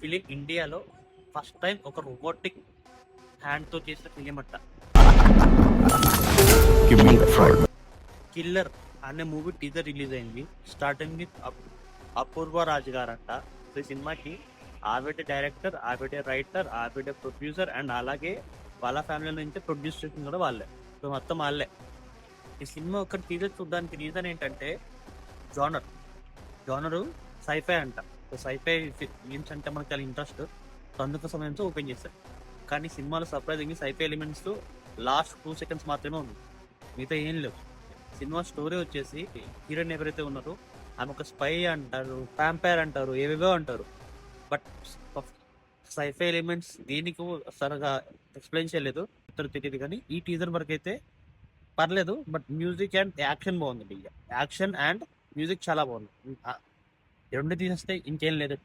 Film ఇండియాలో first time ఒక robotic హ్యాండ్తో చేసిన ఫిలిం అంట. కిల్లర్ అనే మూవీ టీజర్ రిలీజ్ అయింది. స్టార్టింగ్ విత్ అపూర్వ రాజు గారు అంట. సో ఈ సినిమాకి ఆవిడ డైరెక్టర్, ఆవిడ రైటర్, ఆవిడ ప్రొడ్యూసర్ అండ్ అలాగే వాళ్ళ ఫ్యామిలీ నుంచి ప్రొడ్యూస్ చేసింది కూడా వాళ్ళే. సో మొత్తం వాళ్ళే. ఈ సినిమా ఒక టీజర్ చూడడానికి రీజన్ ఏంటంటే జానరు సైఫై అంట. సో సైఫై ఫిలిమ్స్ అంటే మనకు చాలా ఇంట్రెస్ట్. సో అందుకోసం నుంచి ఓపెన్ చేశారు. కానీ సినిమాలో surprising sci fi elements last 2 seconds మాత్రమే ఉంది, మిగతా ఏం లేవు. సినిమా స్టోరీ వచ్చేసి హీరోయిన్ ఎవరైతే ఉన్నారో ఆమె ఒక స్పై అంటారు, వ్యాంపైర్ అంటారు, ఏవేవో అంటారు. బట్ సైఫై ఎలిమెంట్స్ దీనికి సరిగా ఎక్స్ప్లెయిన్ చేయలేదు, తెలియదు. కానీ ఈ టీజర్ వరకు అయితే పర్లేదు. బట్ మ్యూజిక్ అండ్ యాక్షన్ బాగుంది. యాక్షన్ అండ్ మ్యూజిక్ చాలా బాగుంది. రెండు తీసేస్తే ఇంకేం లేదు.